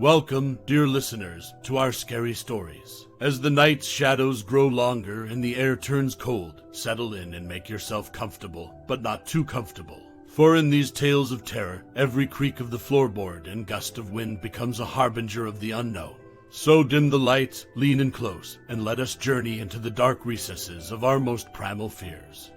Welcome, dear listeners, to our scary stories. As the night's shadows grow longer and the air turns cold, settle in and make yourself comfortable, but not too comfortable. For in these tales of terror, every creak of the floorboard and gust of wind becomes a harbinger of the unknown. So dim the lights, lean in close, and let us journey into the dark recesses of our most primal fears.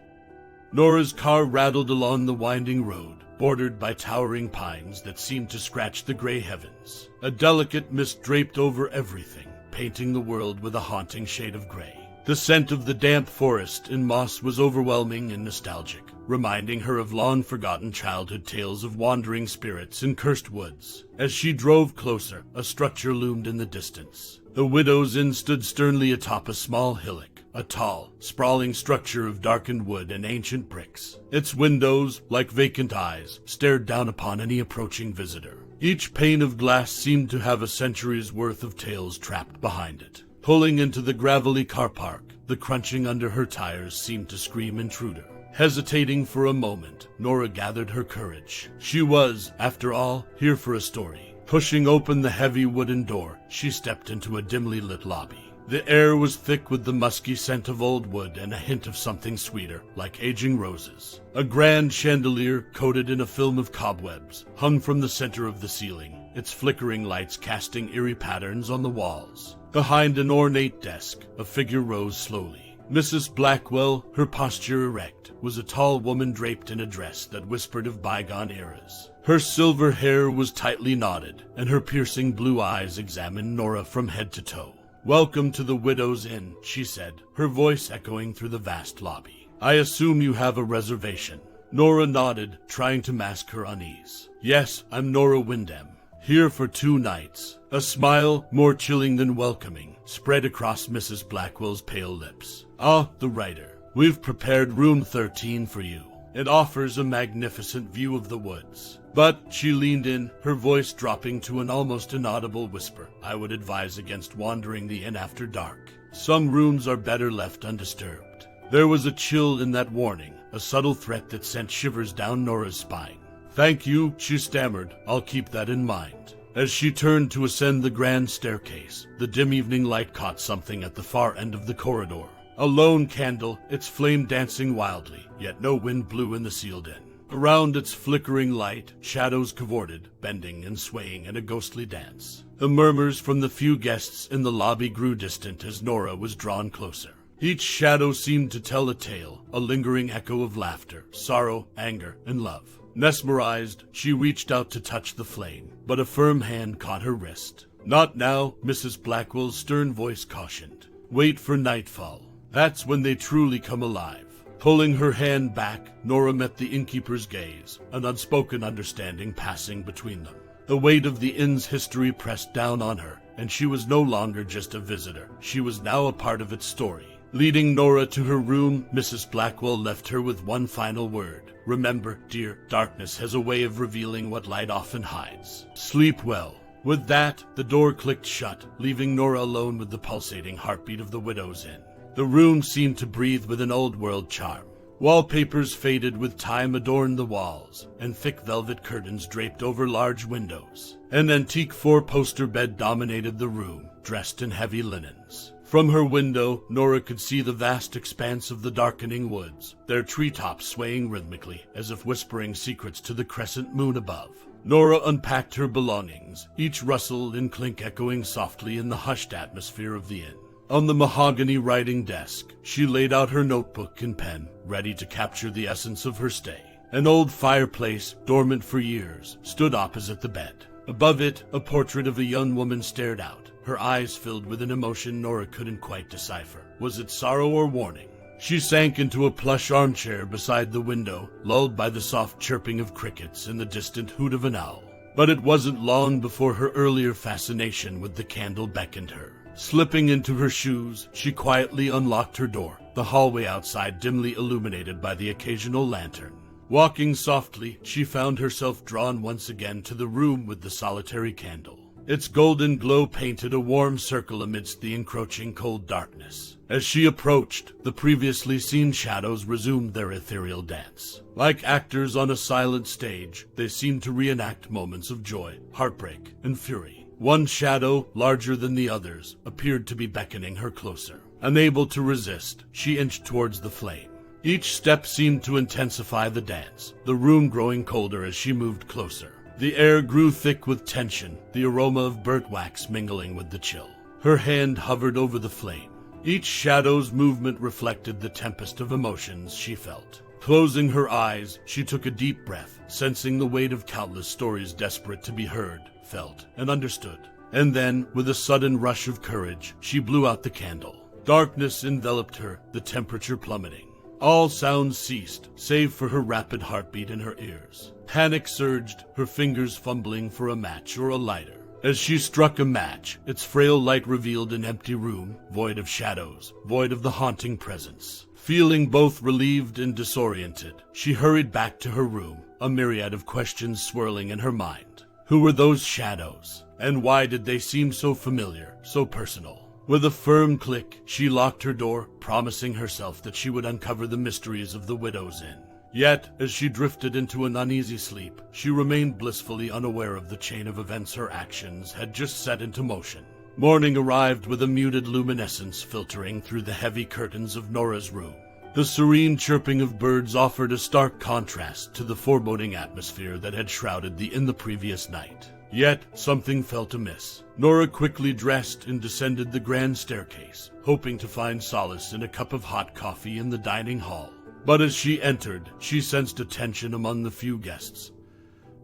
Nora's car rattled along the winding road, bordered by towering pines that seemed to scratch the gray heavens. A delicate mist draped over everything, painting the world with a haunting shade of gray. The scent of the damp forest and moss was overwhelming and nostalgic, reminding her of long-forgotten childhood tales of wandering spirits in cursed woods. As she drove closer, a structure loomed in the distance. The widow's inn stood sternly atop a small hillock, a tall, sprawling structure of darkened wood and ancient bricks. Its windows, like vacant eyes, stared down upon any approaching visitor. Each pane of glass seemed to have a century's worth of tales trapped behind it. Pulling into the gravelly car park, the crunching under her tires seemed to scream intruder. Hesitating for a moment, Nora gathered her courage. She was, after all, here for a story. Pushing open the heavy wooden door, she stepped into a dimly lit lobby. The air was thick with the musky scent of old wood and a hint of something sweeter, like aging roses. A grand chandelier, coated in a film of cobwebs, hung from the center of the ceiling, its flickering lights casting eerie patterns on the walls. Behind an ornate desk, a figure rose slowly. Mrs. Blackwell, her posture erect, was a tall woman draped in a dress that whispered of bygone eras. Her silver hair was tightly knotted, and her piercing blue eyes examined Nora from head to toe. "Welcome to the Widow's Inn," she said, her voice echoing through the vast lobby. "I assume you have a reservation." Nora nodded, trying to mask her unease. "Yes, I'm Nora Wyndham. Here for 2 nights. A smile, more chilling than welcoming, spread across Mrs. Blackwell's pale lips. "Ah, the writer. We've prepared room 13 for you. It offers a magnificent view of the woods." But she leaned in, her voice dropping to an almost inaudible whisper. "I would advise against wandering the inn after dark. Some rooms are better left undisturbed." There was a chill in that warning, a subtle threat that sent shivers down Nora's spine. "Thank you," she stammered. "I'll keep that in mind." As she turned to ascend the grand staircase, the dim evening light caught something at the far end of the corridor. A lone candle, its flame dancing wildly, yet no wind blew in the sealed inn. Around its flickering light, shadows cavorted, bending and swaying in a ghostly dance. The murmurs from the few guests in the lobby grew distant as Nora was drawn closer. Each shadow seemed to tell a tale, a lingering echo of laughter, sorrow, anger, and love. Mesmerized, she reached out to touch the flame, but a firm hand caught her wrist. "Not now," Mrs. Blackwell's stern voice cautioned. "Wait for nightfall. That's when they truly come alive." Pulling her hand back, Nora met the innkeeper's gaze, an unspoken understanding passing between them. The weight of the inn's history pressed down on her, and she was no longer just a visitor. She was now a part of its story. Leading Nora to her room, Mrs. Blackwell left her with one final word. "Remember, dear, darkness has a way of revealing what light often hides. Sleep well." With that, the door clicked shut, leaving Nora alone with the pulsating heartbeat of the Widow's Inn. The room seemed to breathe with an old-world charm. Wallpapers faded with time adorned the walls, and thick velvet curtains draped over large windows. An antique 4-poster bed dominated the room, dressed in heavy linens. From her window, Nora could see the vast expanse of the darkening woods, their treetops swaying rhythmically, as if whispering secrets to the crescent moon above. Nora unpacked her belongings, each rustle and clink echoing softly in the hushed atmosphere of the inn. On the mahogany writing desk, she laid out her notebook and pen, ready to capture the essence of her stay. An old fireplace, dormant for years, stood opposite the bed. Above it, a portrait of a young woman stared out, her eyes filled with an emotion Nora couldn't quite decipher. Was it sorrow or warning? She sank into a plush armchair beside the window, lulled by the soft chirping of crickets and the distant hoot of an owl. But it wasn't long before her earlier fascination with the candle beckoned her. Slipping into her shoes, she quietly unlocked her door, the hallway outside dimly illuminated by the occasional lantern. Walking softly, she found herself drawn once again to the room with the solitary candle. Its golden glow painted a warm circle amidst the encroaching cold darkness. As she approached, the previously seen shadows resumed their ethereal dance. Like actors on a silent stage, they seemed to reenact moments of joy, heartbreak, and fury. One shadow, larger than the others, appeared to be beckoning her closer. Unable to resist, she inched towards the flame. Each step seemed to intensify the dance, the room growing colder as she moved closer. The air grew thick with tension, the aroma of burnt wax mingling with the chill. Her hand hovered over the flame. Each shadow's movement reflected the tempest of emotions she felt. Closing her eyes, she took a deep breath, sensing the weight of countless stories desperate to be heard, felt, and understood. And then, with a sudden rush of courage, she blew out the candle. Darkness enveloped her, the temperature plummeting. All sounds ceased, save for her rapid heartbeat in her ears. Panic surged, her fingers fumbling for a match or a lighter. As she struck a match, its frail light revealed an empty room, void of shadows, void of the haunting presence. Feeling both relieved and disoriented, she hurried back to her room, a myriad of questions swirling in her mind. Who were those shadows? And why did they seem so familiar, so personal? With a firm click, she locked her door, promising herself that she would uncover the mysteries of the Widow's Inn. Yet, as she drifted into an uneasy sleep, she remained blissfully unaware of the chain of events her actions had just set into motion. Morning arrived with a muted luminescence filtering through the heavy curtains of Nora's room. The serene chirping of birds offered a stark contrast to the foreboding atmosphere that had shrouded the inn the previous night. Yet, something felt amiss. Nora quickly dressed and descended the grand staircase, hoping to find solace in a cup of hot coffee in the dining hall. But as she entered, she sensed a tension among the few guests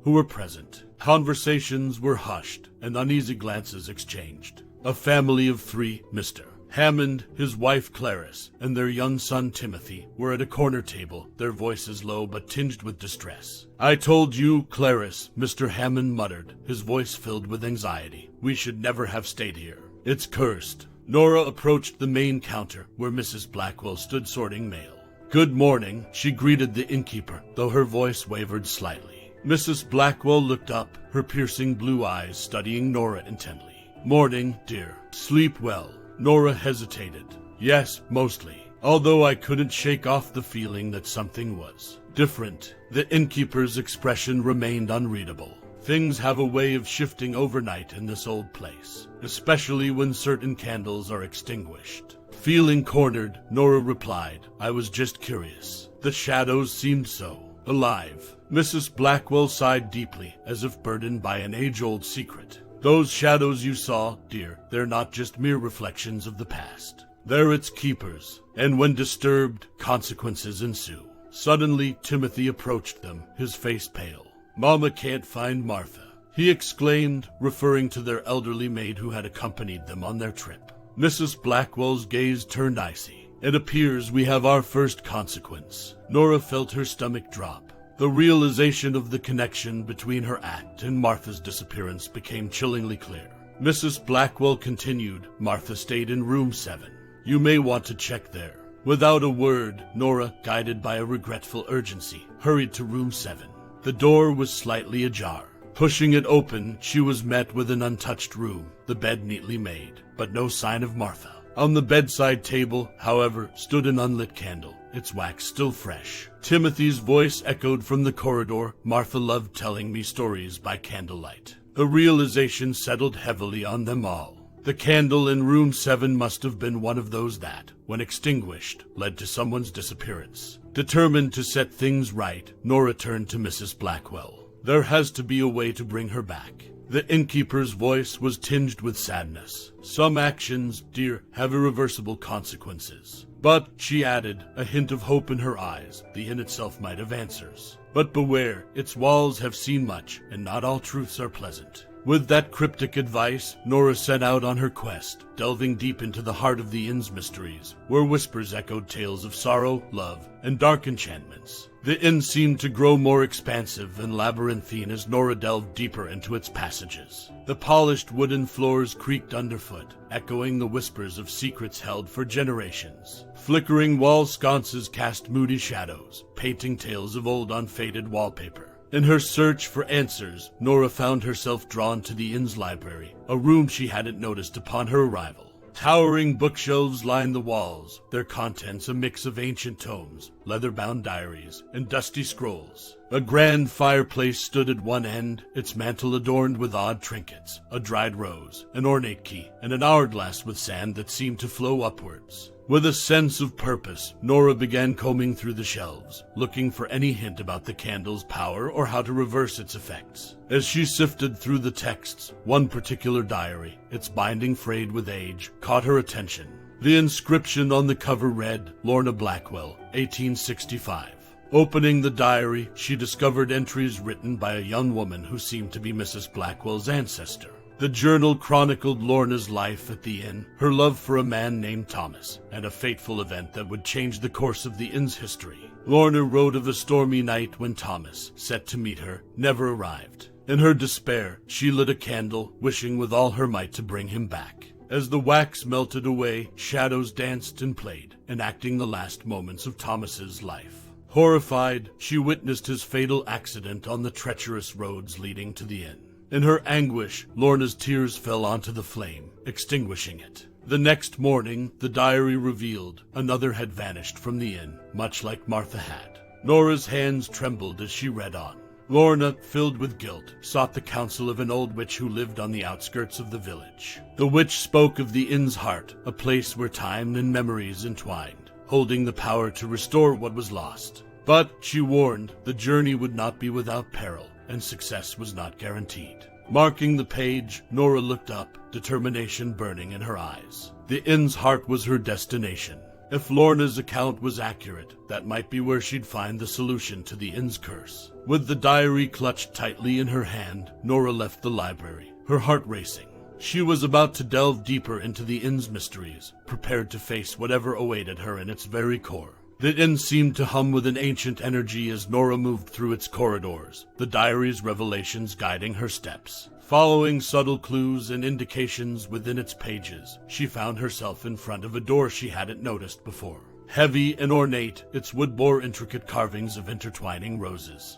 who were present. Conversations were hushed, and uneasy glances exchanged. A family of three, Mr. Hammond, his wife Clarice, and their young son Timothy were at a corner table, their voices low but tinged with distress. "I told you, Clarice," Mr. Hammond muttered, his voice filled with anxiety. "We should never have stayed here. It's cursed." Nora approached the main counter, where Mrs. Blackwell stood sorting mail. "Good morning," she greeted the innkeeper, though her voice wavered slightly. Mrs. Blackwell looked up, her piercing blue eyes studying Nora intently. "Morning, dear. Sleep well." Nora hesitated. "Yes, mostly. Although I couldn't shake off the feeling that something was different." The innkeeper's expression remained unreadable. Things have a way of shifting overnight in this old place, especially when certain candles are extinguished. Feeling cornered, Nora replied, "I was just curious. The shadows seemed so alive." Mrs. Blackwell sighed deeply, as if burdened by an age-old secret. "Those shadows you saw, dear, they're not just mere reflections of the past. They're its keepers, and when disturbed, consequences ensue." Suddenly, Timothy approached them, his face pale. "Mama can't find Martha," he exclaimed, referring to their elderly maid who had accompanied them on their trip. Mrs. Blackwell's gaze turned icy. "It appears we have our first consequence." Nora felt her stomach drop. The realization of the connection between her act and Martha's disappearance became chillingly clear. Mrs. Blackwell continued, "Martha stayed in room 7. You may want to check there." Without a word, Nora, guided by a regretful urgency, hurried to room 7. The door was slightly ajar. Pushing it open, she was met with an untouched room, the bed neatly made, but no sign of Martha. On the bedside table, however, stood an unlit candle, its wax still fresh. Timothy's voice echoed from the corridor, "Martha loved telling me stories by candlelight." The realization settled heavily on them all. The candle in room 7 must have been one of those that, when extinguished, led to someone's disappearance. Determined to set things right, Nora turned to Mrs. Blackwell. "There has to be a way to bring her back." The innkeeper's voice was tinged with sadness. "Some actions, dear, have irreversible consequences. But," she added, a hint of hope in her eyes, "the inn itself might have answers. But beware, its walls have seen much, and not all truths are pleasant." With that cryptic advice, Nora set out on her quest, delving deep into the heart of the inn's mysteries, where whispers echoed tales of sorrow, love, and dark enchantments. The inn seemed to grow more expansive and labyrinthine as Nora delved deeper into its passages. The polished wooden floors creaked underfoot, echoing the whispers of secrets held for generations. Flickering wall sconces cast moody shadows, painting tales of old unfaded wallpaper. In her search for answers, Nora found herself drawn to the inn's library, a room she hadn't noticed upon her arrival. Towering bookshelves line the walls, their contents a mix of ancient tomes, leather-bound diaries, and dusty scrolls. A grand fireplace stood at one end, its mantel adorned with odd trinkets, a dried rose, an ornate key, and an hourglass with sand that seemed to flow upwards. With a sense of purpose, Nora began combing through the shelves, looking for any hint about the candle's power or how to reverse its effects. As she sifted through the texts, one particular diary, its binding frayed with age, caught her attention. The inscription on the cover read, Lorna Blackwell, 1865. Opening the diary, she discovered entries written by a young woman who seemed to be Mrs. Blackwell's ancestor. The journal chronicled Lorna's life at the inn, her love for a man named Thomas, and a fateful event that would change the course of the inn's history. Lorna wrote of a stormy night when Thomas, set to meet her, never arrived. In her despair, she lit a candle, wishing with all her might to bring him back. As the wax melted away, shadows danced and played, enacting the last moments of Thomas's life. Horrified, she witnessed his fatal accident on the treacherous roads leading to the inn. In her anguish, Lorna's tears fell onto the flame, extinguishing it. The next morning, the diary revealed another had vanished from the inn, much like Martha had. Nora's hands trembled as she read on. Lorna, filled with guilt, sought the counsel of an old witch who lived on the outskirts of the village. The witch spoke of the inn's heart, a place where time and memories entwined, holding the power to restore what was lost. But, she warned, the journey would not be without peril, and success was not guaranteed. Marking the page, Nora looked up, determination burning in her eyes. The inn's heart was her destination. If Lorna's account was accurate, that might be where she'd find the solution to the inn's curse. With the diary clutched tightly in her hand, Nora left the library, her heart racing. She was about to delve deeper into the inn's mysteries, prepared to face whatever awaited her in its very core. The inn seemed to hum with an ancient energy as Nora moved through its corridors, the diary's revelations guiding her steps. Following subtle clues and indications within its pages, she found herself in front of a door she hadn't noticed before. Heavy and ornate, its wood bore intricate carvings of intertwining roses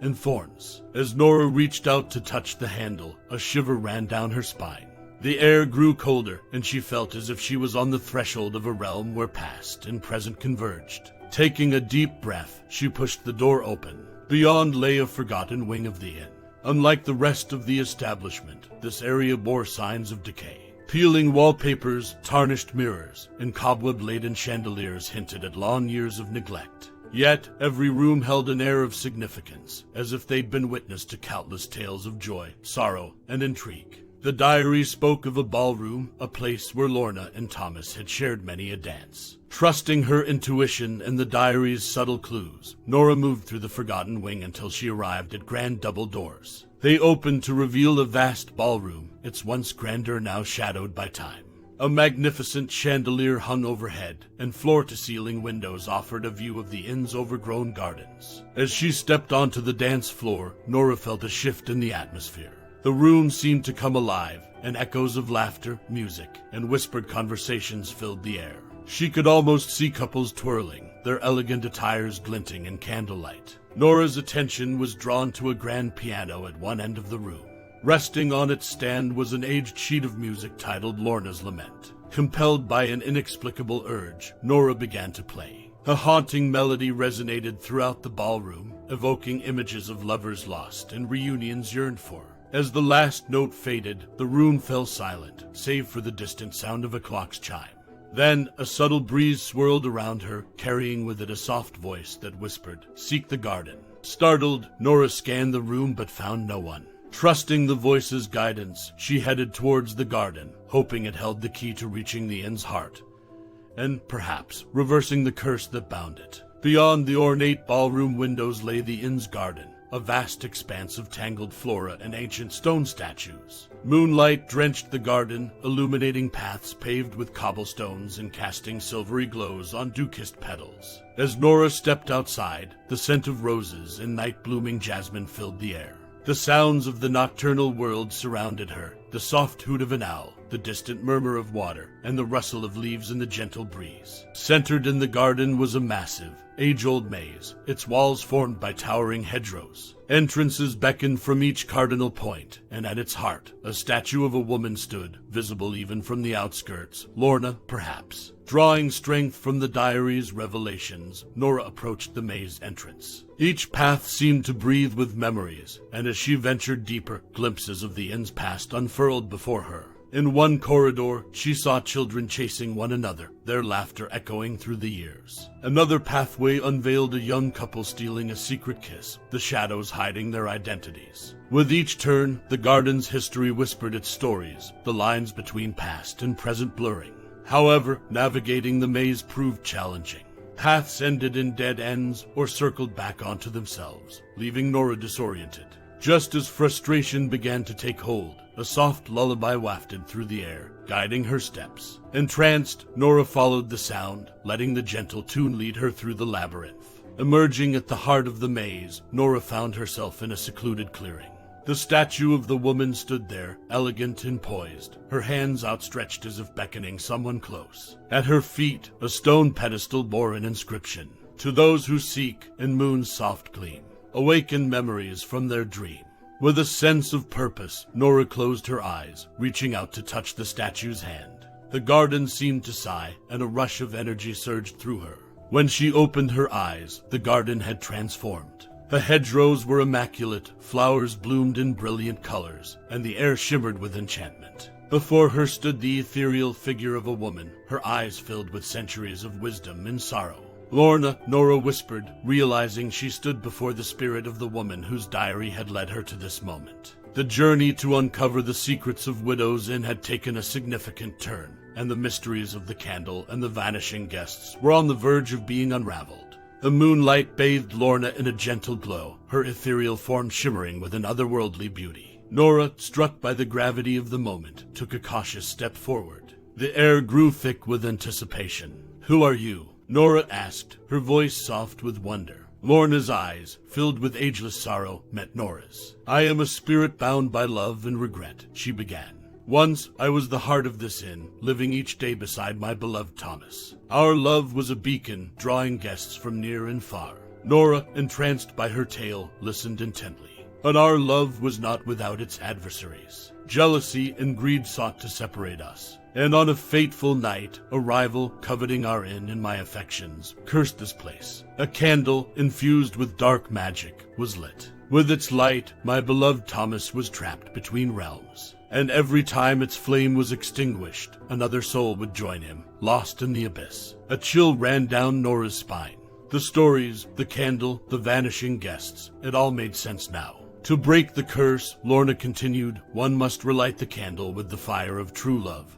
and thorns. As Nora reached out to touch the handle, a shiver ran down her spine. The air grew colder, and she felt as if she was on the threshold of a realm where past and present converged. Taking a deep breath, she pushed the door open. Beyond lay a forgotten wing of the inn. Unlike the rest of the establishment, this area bore signs of decay. Peeling wallpapers, tarnished mirrors, and cobweb-laden chandeliers hinted at long years of neglect. Yet, every room held an air of significance, as if they'd been witness to countless tales of joy, sorrow, and intrigue. The diary spoke of a ballroom, a place where Lorna and Thomas had shared many a dance. Trusting her intuition and the diary's subtle clues, Nora moved through the forgotten wing until she arrived at grand double doors. They opened to reveal a vast ballroom, its once grandeur now shadowed by time. A magnificent chandelier hung overhead, and floor-to-ceiling windows offered a view of the inn's overgrown gardens. As she stepped onto the dance floor, Nora felt a shift in the atmosphere. The room seemed to come alive, and echoes of laughter, music, and whispered conversations filled the air. She could almost see couples twirling, their elegant attires glinting in candlelight. Nora's attention was drawn to a grand piano at one end of the room. Resting on its stand was an aged sheet of music titled Lorna's Lament. Compelled by an inexplicable urge, Nora began to play. A haunting melody resonated throughout the ballroom, evoking images of lovers lost and reunions yearned for. As the last note faded, the room fell silent, save for the distant sound of a clock's chime. Then, a subtle breeze swirled around her, carrying with it a soft voice that whispered, "Seek the garden." Startled, Nora scanned the room but found no one. Trusting the voice's guidance, she headed towards the garden, hoping it held the key to reaching the inn's heart, and perhaps reversing the curse that bound it. Beyond the ornate ballroom windows lay the inn's garden, a vast expanse of tangled flora and ancient stone statues. Moonlight drenched the garden, illuminating paths paved with cobblestones and casting silvery glows on dew-kissed petals. As Nora stepped outside, the scent of roses and night-blooming jasmine filled the air. The sounds of the nocturnal world surrounded her, the soft hoot of an owl, the distant murmur of water, and the rustle of leaves in the gentle breeze. Centered in the garden was a massive, age-old maze, its walls formed by towering hedgerows. Entrances beckoned from each cardinal point, and at its heart, a statue of a woman stood, visible even from the outskirts. Lorna, perhaps. Drawing strength from the diary's revelations, Nora approached the maze entrance. Each path seemed to breathe with memories, and as she ventured deeper, glimpses of the INNS past unfurled before her. In one corridor, she saw children chasing one another, their laughter echoing through the years. Another pathway unveiled a young couple stealing a secret kiss, the shadows hiding their identities. With each turn, the garden's history whispered its stories, the lines between past and present blurring. However, navigating the maze proved challenging. Paths ended in dead ends or circled back onto themselves, leaving Nora disoriented. Just as frustration began to take hold, a soft lullaby wafted through the air, guiding her steps. Entranced, Nora followed the sound, letting the gentle tune lead her through the labyrinth. Emerging at the heart of the maze, Nora found herself in a secluded clearing. The statue of the woman stood there, elegant and poised, her hands outstretched as if beckoning someone close. At her feet, a stone pedestal bore an inscription, "To those who seek, in moon's soft gleam, awaken memories from their dream." With a sense of purpose, Nora closed her eyes, reaching out to touch the statue's hand. The garden seemed to sigh, and a rush of energy surged through her. When she opened her eyes, the garden had transformed. The hedgerows were immaculate, flowers bloomed in brilliant colors, and the air shimmered with enchantment. Before her stood the ethereal figure of a woman, her eyes filled with centuries of wisdom and sorrow. "Lorna," Nora whispered, realizing she stood before the spirit of the woman whose diary had led her to this moment. The journey to uncover the secrets of Widow's Inn had taken a significant turn, and the mysteries of the candle and the vanishing guests were on the verge of being unraveled. The moonlight bathed Lorna in a gentle glow, her ethereal form shimmering with an otherworldly beauty. Nora, struck by the gravity of the moment, took a cautious step forward. The air grew thick with anticipation. "Who are you?" Nora asked, her voice soft with wonder. Lorna's eyes, filled with ageless sorrow, met Nora's. "I am a spirit bound by love and regret," she began. "Once I was the heart of this inn, living each day beside my beloved Thomas. Our love was a beacon, drawing guests from near and far." Nora, entranced by her tale, listened intently. But our love was not without its adversaries. Jealousy and greed sought to separate us. And on a fateful night, a rival, coveting our inn and my affections, cursed this place. A candle, infused with dark magic, was lit. With its light, my beloved Thomas was trapped between realms. And every time its flame was extinguished, another soul would join him, lost in the abyss. A chill ran down Nora's spine. The stories, the candle, the vanishing guests, it all made sense now. To break the curse, Lorna continued, one must relight the candle with the fire of true love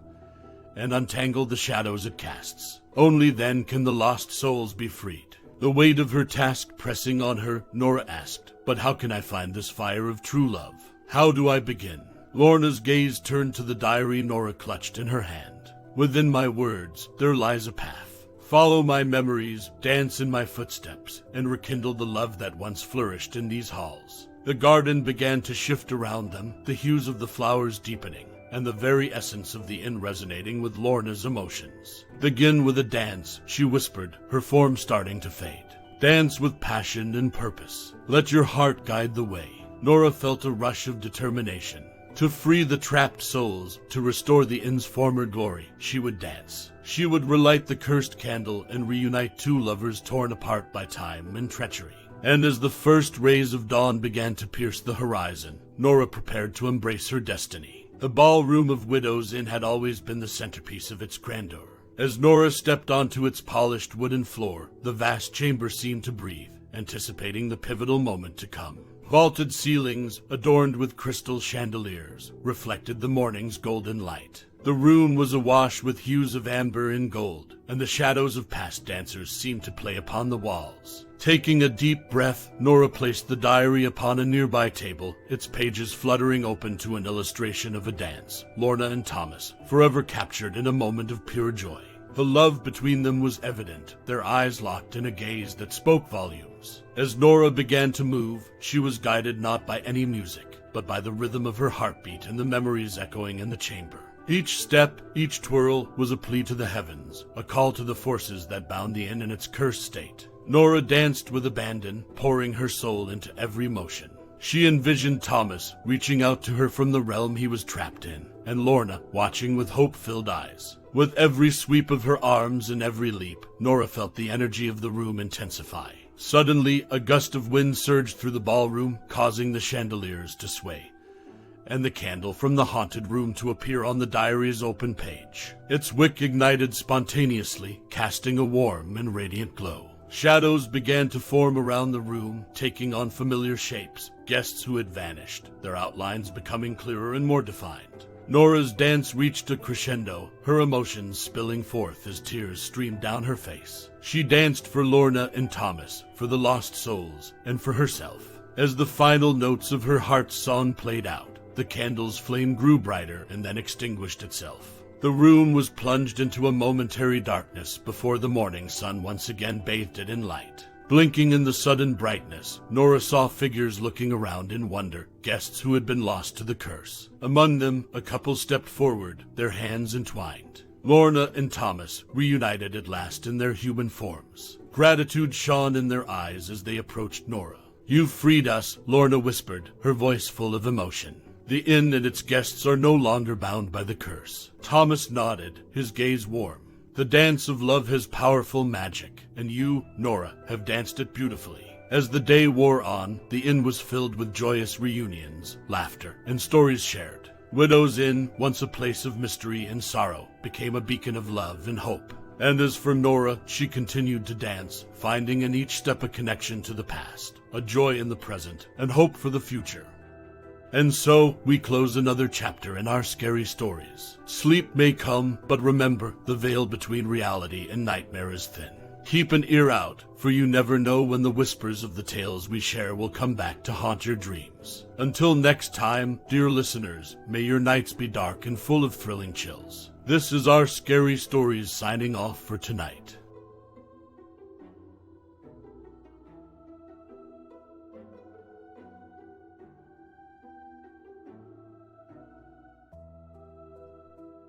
and untangle the shadows it casts. Only then can the lost souls be freed. The weight of her task pressing on her, Nora asked, "But how can I find this fire of true love? How do I begin?" Lorna's gaze turned to the diary Nora clutched in her hand. "Within my words, there lies a path. Follow my memories, dance in my footsteps, and rekindle the love that once flourished in these halls." The garden began to shift around them, the hues of the flowers deepening, and the very essence of the inn resonating with Lorna's emotions. "Begin with a dance," she whispered, her form starting to fade. "Dance with passion and purpose. Let your heart guide the way." Nora felt a rush of determination. To free the trapped souls, to restore the inn's former glory, she would dance. She would relight the cursed candle and reunite two lovers torn apart by time and treachery. And as the first rays of dawn began to pierce the horizon, Nora prepared to embrace her destiny. The ballroom of Widow's Inn had always been the centerpiece of its grandeur. As Nora stepped onto its polished wooden floor, the vast chamber seemed to breathe, anticipating the pivotal moment to come. Vaulted ceilings, adorned with crystal chandeliers, reflected the morning's golden light. The room was awash with hues of amber and gold, and the shadows of past dancers seemed to play upon the walls. Taking a deep breath, Nora placed the diary upon a nearby table, its pages fluttering open to an illustration of a dance, Lorna and Thomas, forever captured in a moment of pure joy. The love between them was evident, their eyes locked in a gaze that spoke volumes. As Nora began to move, she was guided not by any music, but by the rhythm of her heartbeat and the memories echoing in the chamber. Each step, each twirl, was a plea to the heavens, a call to the forces that bound the inn in its cursed state. Nora danced with abandon, pouring her soul into every motion. She envisioned Thomas reaching out to her from the realm he was trapped in, and Lorna watching with hope-filled eyes. With every sweep of her arms and every leap, Nora felt the energy of the room intensify. Suddenly, a gust of wind surged through the ballroom, causing the chandeliers to sway, and the candle from the haunted room to appear on the diary's open page. Its wick ignited spontaneously, casting a warm and radiant glow. Shadows began to form around the room, taking on familiar shapes, guests who had vanished, their outlines becoming clearer and more defined. Nora's dance reached a crescendo, her emotions spilling forth as tears streamed down her face. She danced for Lorna and Thomas, for the lost souls, and for herself. As the final notes of her heart's song played out, the candle's flame grew brighter and then extinguished itself. The room was plunged into a momentary darkness before the morning sun once again bathed it in light. Blinking in the sudden brightness, Nora saw figures looking around in wonder, guests who had been lost to the curse. Among them, a couple stepped forward, their hands entwined. Lorna and Thomas reunited at last in their human forms. Gratitude shone in their eyes as they approached Nora. "You've freed us," Lorna whispered, her voice full of emotion. "The inn and its guests are no longer bound by the curse." Thomas nodded, his gaze warm. "The dance of love has powerful magic, and you, Nora, have danced it beautifully." As the day wore on, the inn was filled with joyous reunions, laughter, and stories shared. Widow's Inn, once a place of mystery and sorrow, became a beacon of love and hope. And as for Nora, she continued to dance, finding in each step a connection to the past, a joy in the present, and hope for the future. And so, we close another chapter in our scary stories. Sleep may come, but remember, the veil between reality and nightmare is thin. Keep an ear out, for you never know when the whispers of the tales we share will come back to haunt your dreams. Until next time, dear listeners, may your nights be dark and full of thrilling chills. This is our Scary Stories signing off for tonight.